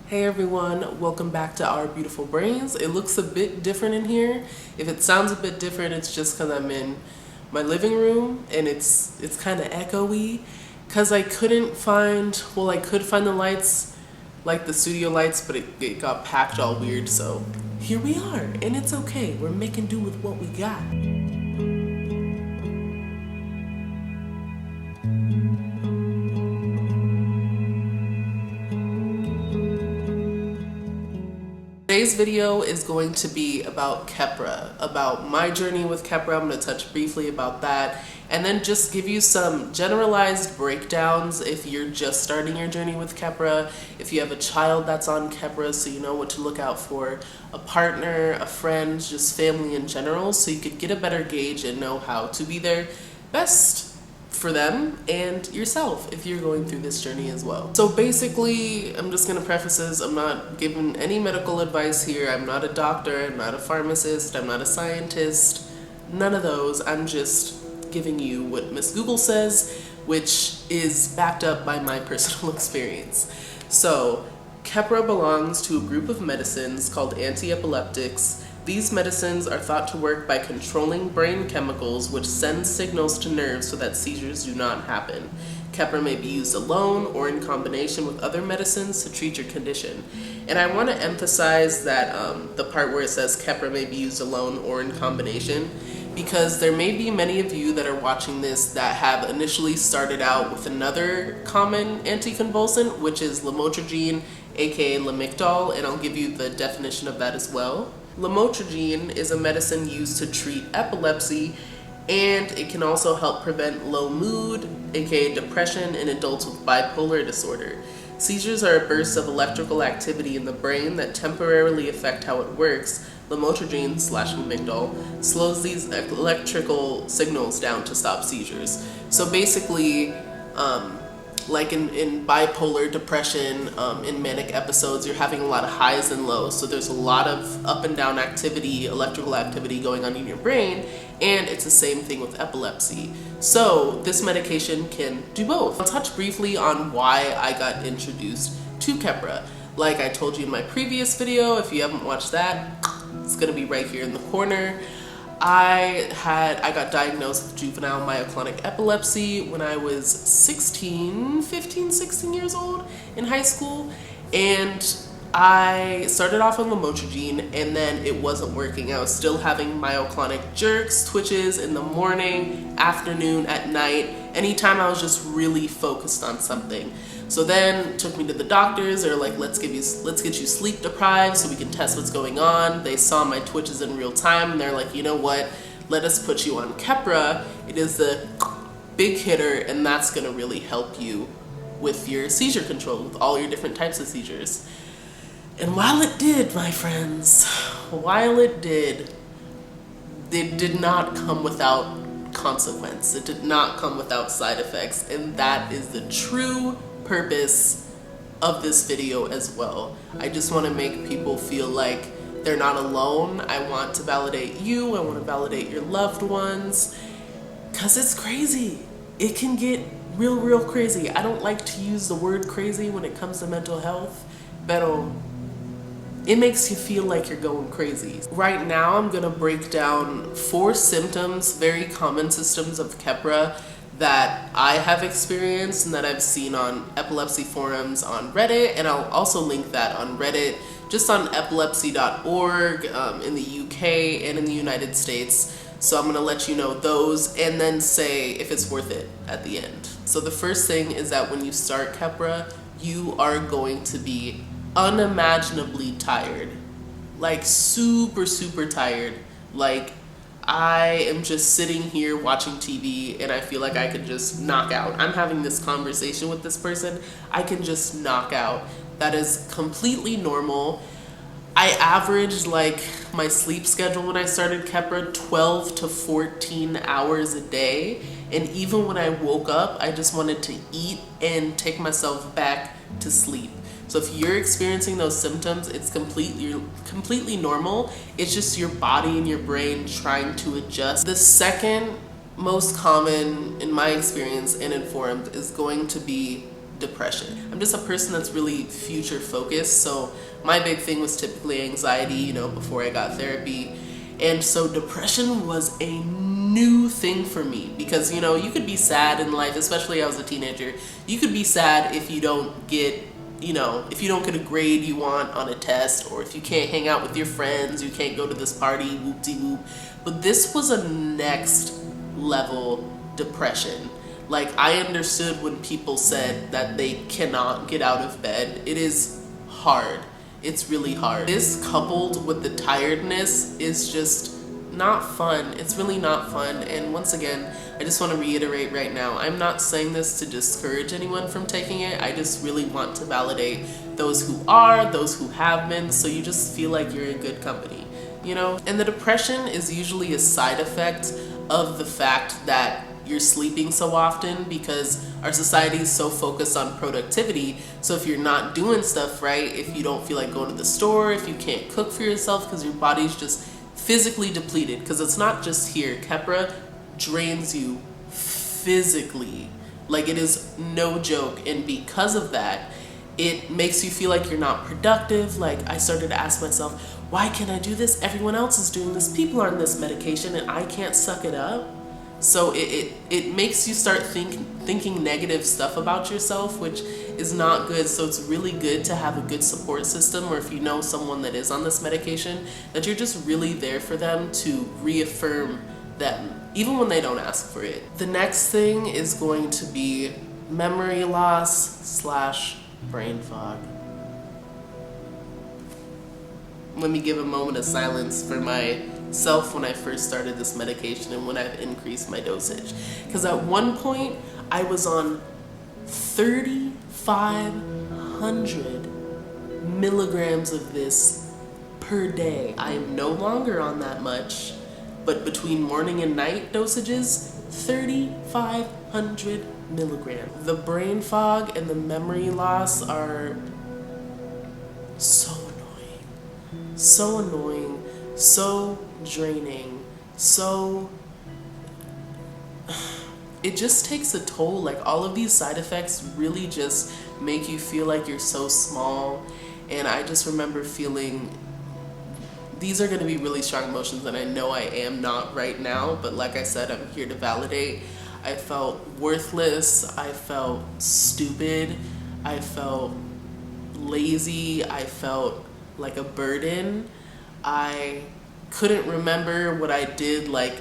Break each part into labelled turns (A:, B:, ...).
A: Hey everyone, welcome back to Our Beautiful Brains. It looks a bit different in here. If it sounds a bit different, it's just because I'm in my living room and it's kind of echoey because I couldn't find, well, I could find the lights, like the studio lights, but it got packed all weird, so here we are, and it's okay. We're making do with what we got. Today's video is going to be about Keppra, about my journey with Keppra. I'm going to touch briefly about that and then just give you some generalized breakdowns if you're just starting your journey with Keppra, if you have a child that's on Keppra so you know what to look out for, a partner, a friend, just family in general, so you could get a better gauge and know how to be their best for them and yourself if you're going through this journey as well. So basically, I'm just going to preface this, I'm not giving any medical advice here. I'm not a doctor, I'm not a pharmacist, I'm not a scientist, none of those. I'm just giving you what Miss Google says, which is backed up by my personal experience. So Keppra belongs to a group of medicines called anti-epileptics. These medicines are thought to work by controlling brain chemicals which send signals to nerves so that seizures do not happen. Keppra may be used alone or in combination with other medicines to treat your condition. And I want to emphasize that the part where it says Keppra may be used alone or in combination, because there may be many of you that are watching this that have initially started out with another common anticonvulsant, which is lamotrigine, aka Lamictal, and I'll give you the definition of that as well. Lamotrigine is a medicine used to treat epilepsy, and it can also help prevent low mood, aka depression, in adults with bipolar disorder. Seizures are a burst of electrical activity in the brain that temporarily affect how it works. Lamotrigine / Lamictal slows these electrical signals down to stop seizures. So basically, like in bipolar depression, in manic episodes, you're having a lot of highs and lows. So there's a lot of up and down activity, electrical activity going on in your brain, and it's the same thing with epilepsy. So this medication can do both. I'll touch briefly on why I got introduced to Keppra. Like I told you in my previous video, if you haven't watched that, it's gonna be right here in the corner. I got diagnosed with juvenile myoclonic epilepsy when I was 16 years old in high school, and I started off on lamotrigine and then it wasn't working. I was still having myoclonic jerks, twitches in the morning, afternoon, at night, anytime I was just really focused on something. So then took me to the doctors. They're like, let's get you sleep deprived so we can test what's going on. They saw my twitches in real time and they're like, you know what, let us put you on Keppra. It is the big hitter and that's gonna really help you with your seizure control, with all your different types of seizures. And while it did, my friends, it did not come without consequence. It did not come without side effects, and that is the true purpose of this video as well. I just want to make people feel like they're not alone. I want to validate you. I want to validate your loved ones, because it's crazy. It can get real crazy. I don't like to use the word crazy when it comes to mental health, but it makes you feel like you're going crazy. Right now, I'm gonna break down 4 symptoms, very common symptoms of Keppra that I have experienced and that I've seen on epilepsy forums on Reddit, and I'll also link that on Reddit, just on epilepsy.org in the UK and in the United States. So I'm gonna let you know those and then say if it's worth it at the end. So the first thing is that when you start Keppra, you are going to be unimaginably tired, like super tired. Like I am just sitting here watching TV and I feel like I could just knock out. I'm having this conversation with this person, I can just knock out. That is completely normal. I averaged like my sleep schedule when I started Keppra 12 to 14 hours a day, and even when I woke up I just wanted to eat and take myself back to sleep. So if you're experiencing those symptoms, it's completely normal. It's just your body and your brain trying to adjust. The second most common, in my experience and informed, is going to be depression. I'm just a person that's really future focused, so my big thing was typically anxiety, you know, before I got therapy. And so depression was a new thing for me because, you know, you could be sad in life, especially I was a teenager. You could be sad if you don't get, you know, if you don't get a grade you want on a test, or if you can't hang out with your friends, you can't go to this party, whoop-de-whoop. But this was a next level depression. Like, I understood when people said that they cannot get out of bed. It is hard. It's really hard. This coupled with the tiredness is just not fun. It's really not fun. And once again, I just want to reiterate right now, I'm not saying this to discourage anyone from taking it. I just really want to validate those who are, those who have been, so you just feel like you're in good company, you know? And the depression is usually a side effect of the fact that you're sleeping so often, because our society is so focused on productivity. So if you're not doing stuff right, if you don't feel like going to the store, if you can't cook for yourself because your body's just physically depleted, because it's not just here. Keppra drains you physically. Like, it is no joke. And because of that, it makes you feel like you're not productive. Like, I started to ask myself, why can't I do this? Everyone else is doing this. People are on this medication and I can't suck it up. So it makes you start thinking negative stuff about yourself, which is not good. So it's really good to have a good support system, or if you know someone that is on this medication, that you're just really there for them to reaffirm them, even when they don't ask for it. The next thing is going to be memory loss / brain fog. Let me give a moment of silence for myself when I first started this medication and when I've increased my dosage. Because at one point, I was on 3,500 milligrams of this per day. I am no longer on that much, but between morning and night dosages, 3,500 milligrams. The brain fog and the memory loss are so annoying, so draining, so it just takes a toll. Like, all of these side effects really just make you feel like you're so small. And I just remember feeling, these are going to be really strong emotions, and I know I am not right now, but like I said, I'm here to validate. I felt worthless, I felt stupid, I felt lazy, I felt like a burden. I couldn't remember what I did like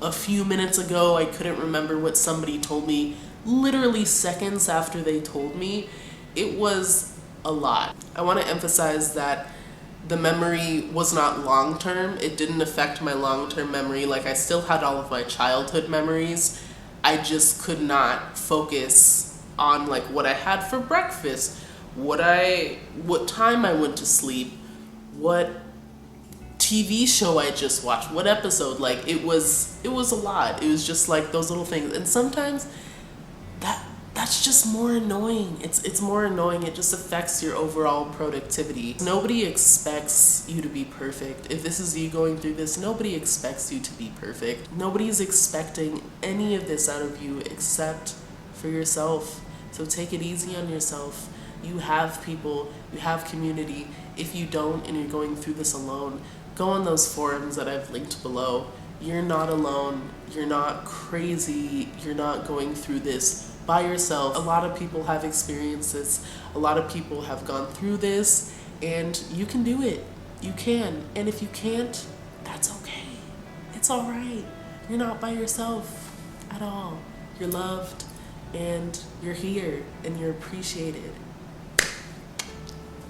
A: a few minutes ago. I couldn't remember what somebody told me literally seconds after they told me. It was a lot. I want to emphasize that the memory was not long-term. It didn't affect my long-term memory. Like, I still had all of my childhood memories. I just could not focus on like what I had for breakfast, what time I went to sleep, what TV show I just watched, what episode. Like, it was a lot. It was just like those little things. And sometimes that's just more annoying. It's more annoying. It just affects your overall productivity. Nobody expects you to be perfect. If this is you going through this, nobody expects you to be perfect. Nobody's expecting any of this out of you except for yourself. So take it easy on yourself. You have people, you have community. If you don't and you're going through this alone, go on those forums that I've linked below. You're not alone. You're not crazy. You're not going through this by yourself. A lot of people have experienced this. A lot of people have gone through this, and you can do it. You can. And if you can't, that's okay. It's all right. You're not by yourself at all. You're loved, and you're here, and you're appreciated.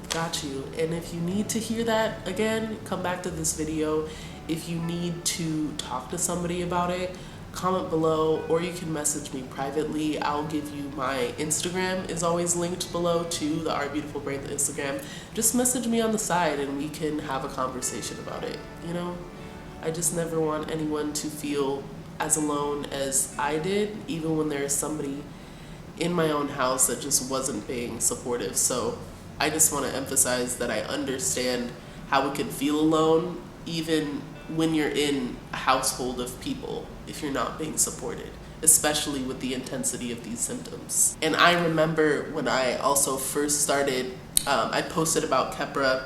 A: Got you. And if you need to hear that again, come back to this video. If you need to talk to somebody about it, comment below, or you can message me privately. I'll give you my Instagram is always linked below to the Our Beautiful Brain Instagram. Just message me on the side and we can have a conversation about it. You know, I just never want anyone to feel as alone as I did, even when there's somebody in my own house that just wasn't being supportive. So I just want to emphasize that I understand how it can feel alone, even when you're in a household of people, if you're not being supported. especially with the intensity of these symptoms. And I remember when I also first started, I posted about Keppra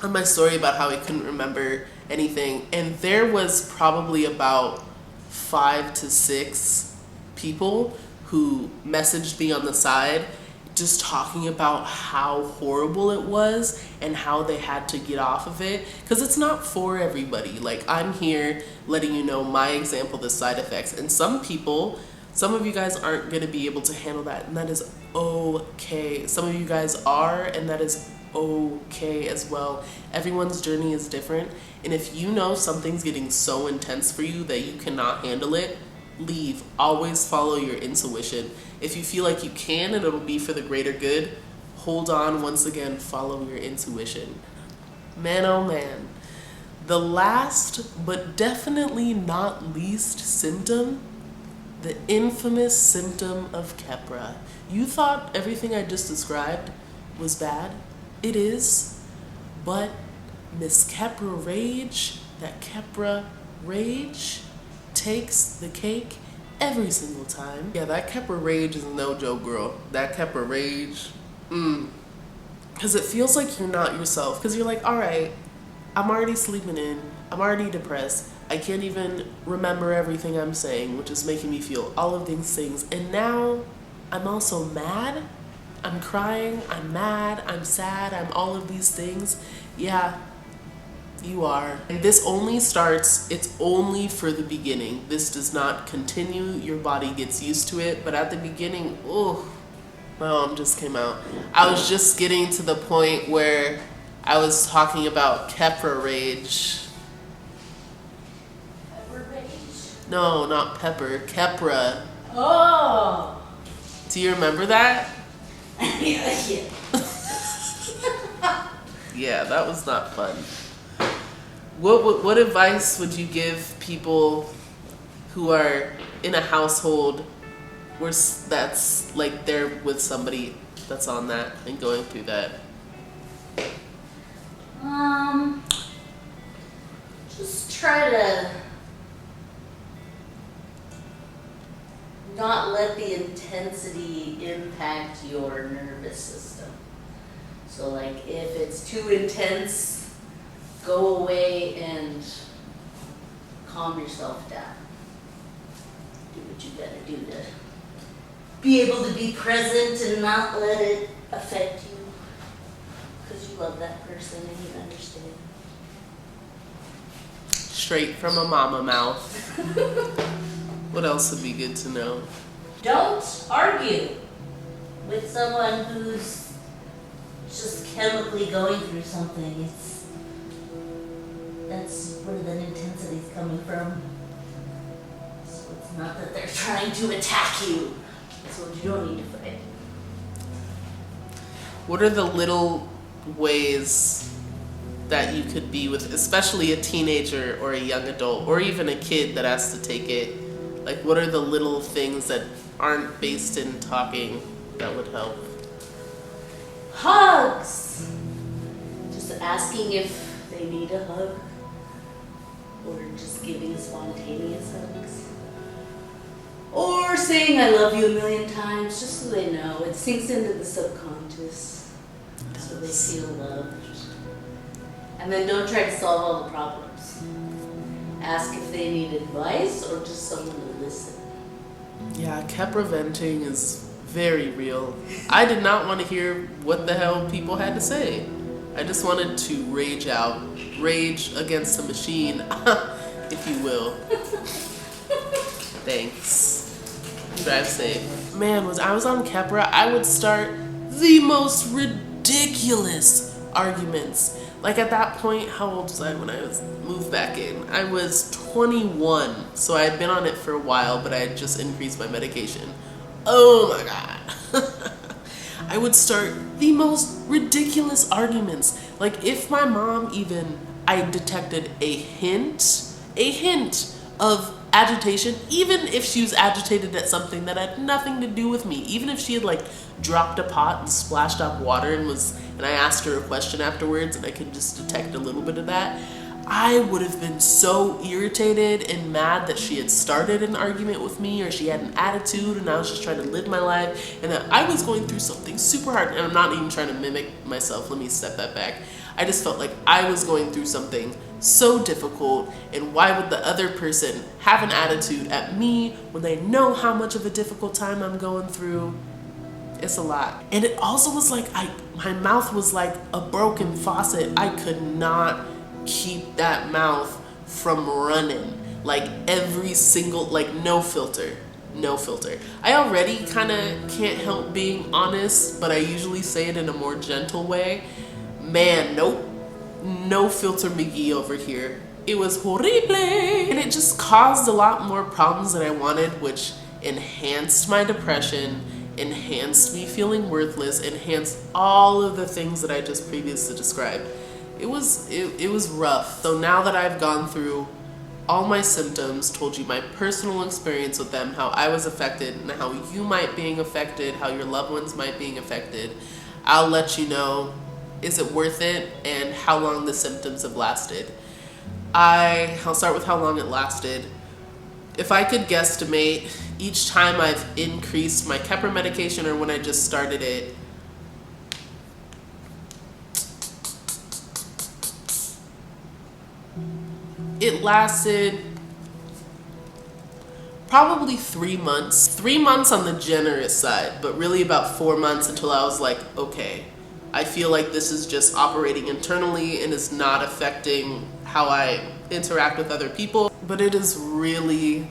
A: on my story about how I couldn't remember anything, and there was probably about 5 to 6 people who messaged me on the side just talking about how horrible it was and how they had to get off of it, because it's not for everybody. Like, I'm here letting you know my example, the side effects, and some of you guys aren't going to be able to handle that, and that is okay. Some of you guys are, and that is okay as well. Everyone's journey is different, and if you know something's getting so intense for you that you cannot handle it, leave. Always follow your intuition. If you feel like you can and it'll be for the greater good, hold on. Once again, follow your intuition. Man, oh man. The last but definitely not least symptom, the infamous symptom of Keppra. You thought everything I just described was bad? It is, but Miss Keppra Rage, that Keppra Rage, takes the cake every single time. Yeah, that Keppra Rage is no joke, girl. That Keppra Rage, because it feels like you're not yourself. Because you're like, all right, I'm already sleeping in. I'm already depressed. I can't even remember everything I'm saying, which is making me feel all of these things. And now I'm also mad. I'm crying. I'm mad. I'm sad. I'm all of these things. Yeah. You are. And this only starts, it's only for the beginning. This does not continue. Your body gets used to it. But at the beginning, oh, my arm just came out. I was just getting to the point where I was talking about Keppra Rage.
B: Pepper Rage?
A: No, not pepper. Keppra.
B: Oh!
A: Do you remember that?
B: Yeah.
A: Yeah, that was not fun. What advice would you give people who are in a household where that's like they're with somebody that's on that and going through that?
B: Just try to not let the intensity impact your nervous system. So like if it's too intense, go away and calm yourself down. Do what you gotta do to be able to be present and not let it affect you. Because you love that person and you understand.
A: Straight from a mama mouth. What else would be good to know?
B: Don't argue with someone who's just chemically going through something. That's where the intensity is coming from. So it's not that they're trying to attack you. So you don't need to fight.
A: What are the little ways that you could be with, especially a teenager or a young adult or even a kid that has to take it? Like, what are the little things that aren't based in talking that would help?
B: Hugs! Just asking if they need a hug. Or just giving spontaneous hugs. Or saying I love you 1,000,000 times, just so they know. It sinks into the subconscious. So they feel loved. And then don't try to solve all the problems. Ask if they need advice or just someone to listen.
A: Yeah, Keppra venting is very real. I did not want to hear what the hell people had to say. I just wanted to rage out. Rage against a machine, if you will. Thanks. Drive safe. Man, I was on Keppra, I would start the most ridiculous arguments. Like at that point, how old was I when I was moved back in? I was 21, so I had been on it for a while, but I had just increased my medication. Oh my god. I would start the most ridiculous arguments. Like if my mom I detected a hint of agitation, even if she was agitated at something that had nothing to do with me, even if she had like dropped a pot and splashed up water and I asked her a question afterwards and I could just detect a little bit of that, I would have been so irritated and mad that she had started an argument with me, or she had an attitude and I was just trying to live my life, and that I was going through something super hard. And I'm not even trying to mimic myself, let me step that back. I just felt like I was going through something so difficult, and why would the other person have an attitude at me when they know how much of a difficult time I'm going through? It's a lot. And it also was like my mouth was like a broken faucet. I could not keep that mouth from running. Like every single, like no filter. I already kind of can't help being honest, but I usually say it in a more gentle way. Man, nope. No filter McGee over here. It was horrible. And it just caused a lot more problems than I wanted, which enhanced my depression, enhanced me feeling worthless, enhanced all of the things that I just previously described. It was rough. So now that I've gone through all my symptoms, told you my personal experience with them, how I was affected and how you might being affected, how your loved ones might being affected, I'll let you know, is it worth it, and how long the symptoms have lasted. I'll start with how long it lasted. If I could guesstimate, each time I've increased my Keppra medication or when I just started it, it lasted probably 3 months. 3 months on the generous side, but really about 4 months until I was like, okay, I feel like this is just operating internally and is not affecting how I interact with other people. But it is really,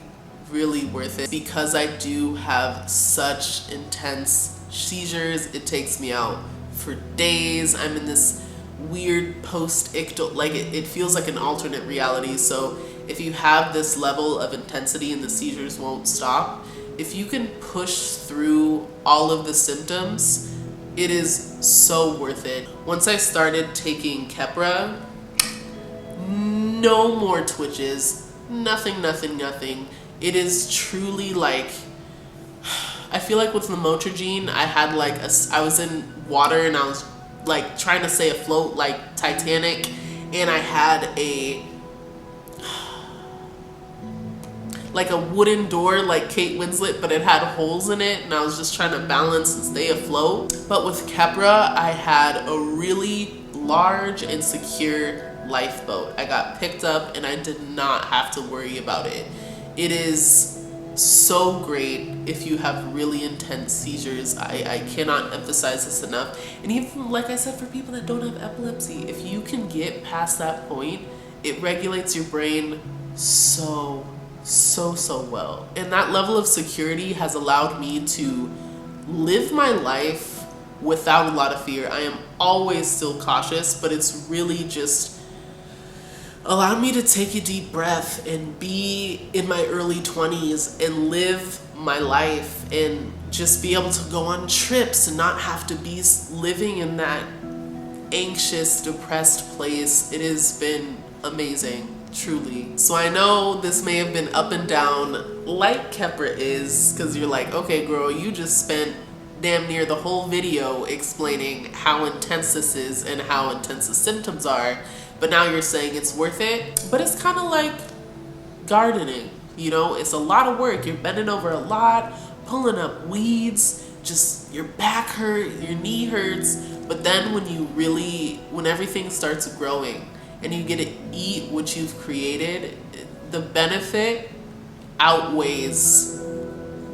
A: really worth it because I do have such intense seizures. It takes me out for days. I'm in this weird post-ictal, like it feels like an alternate reality. So if you have this level of intensity and the seizures won't stop, if you can push through all of the symptoms, it is so worth it. Once I started taking Keppra, no more twitches, nothing. It is truly like, I feel like with lamotrigine, I had like I was in water and I was like trying to stay afloat like Titanic, and I had like a wooden door like Kate Winslet, but it had holes in it, and I was just trying to balance and stay afloat. But with Keppra, I had a really large and secure lifeboat. I got picked up and I did not have to worry about it. It is so great if you have really intense seizures. I cannot emphasize this enough. And even like I said, for people that don't have epilepsy, if you can get past that point, it regulates your brain so well. And that level of security has allowed me to live my life without a lot of fear. I am always still cautious, but it's really just allowed me to take a deep breath and be in my early 20s and live my life and just be able to go on trips and not have to be living in that anxious, depressed place. It has been amazing. Truly. So I know this may have been up and down like Keppra is, because you're like, okay girl, you just spent damn near the whole video explaining how intense this is and how intense the symptoms are, but now you're saying it's worth it. But it's kind of like gardening, you know, it's a lot of work. You're bending over a lot, pulling up weeds, just your back hurts, your knee hurts, but then when everything starts growing and you get to eat what you've created, the benefit outweighs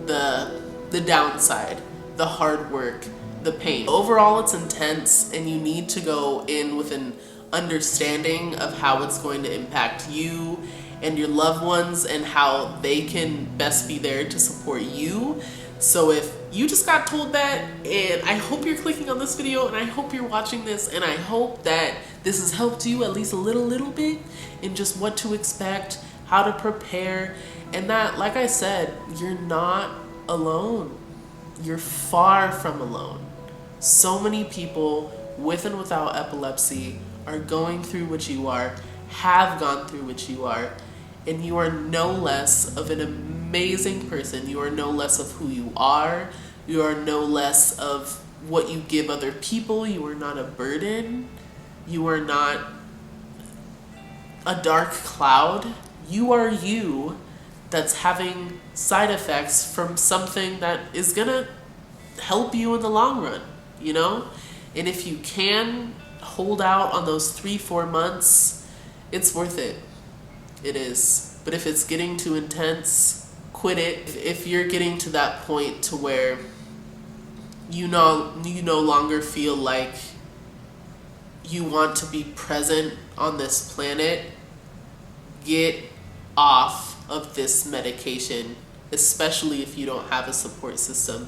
A: the downside, the hard work, the pain. Overall, it's intense, and you need to go in with an understanding of how it's going to impact you and your loved ones and how they can best be there to support you. So if you just got told that, and I hope you're clicking on this video, and I hope you're watching this, and I hope that this has helped you at least a little bit in just what to expect, how to prepare, and that, like I said, you're not alone. You're far from alone. So many people with and without epilepsy are going through what you are, have gone through what you are, and you are no less of an amazing person. You are no less of who you are. You are no less of what you give other people. You are not a burden. You are not a dark cloud. You are you that's having side effects from something that is gonna help you in the long run, you know? And if you can hold out on those 3-4 months, it's worth it. It is. But if it's getting too intense, quit it. If you're getting to that point to where you no longer feel like you want to be present on this planet, get off of this medication, especially if you don't have a support system.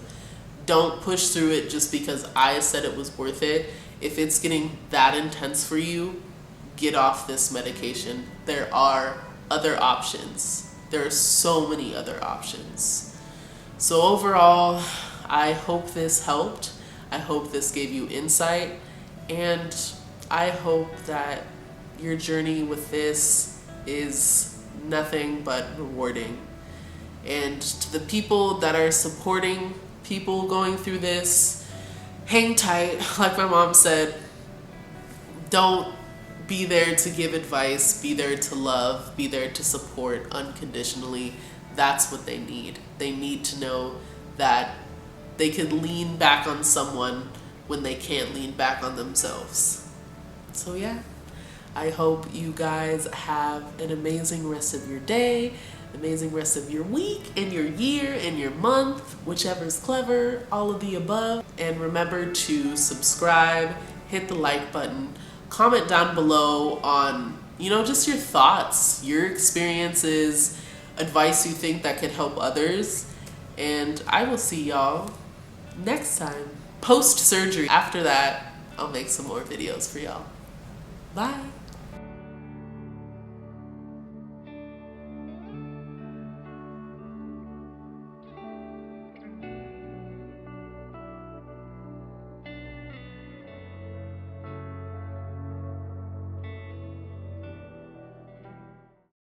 A: Don't push through it just because I said it was worth it. If it's getting that intense for you, get off this medication. There are other options. There are so many other options. So overall, I hope this helped. I hope this gave you insight. And I hope that your journey with this is nothing but rewarding. And to the people that are supporting people going through this, hang tight. Like my mom said, don't be there to give advice, be there to love, be there to support unconditionally. That's what they need. They need to know that they can lean back on someone when they can't lean back on themselves. So yeah, I hope you guys have an amazing rest of your day, amazing rest of your week, and your year, and your month, whichever's clever, all of the above. And remember to subscribe, hit the like button, comment down below on, just your thoughts, your experiences, advice you think that could help others. And I will see y'all next time. Post-surgery. After that, I'll make some more videos for y'all. Bye.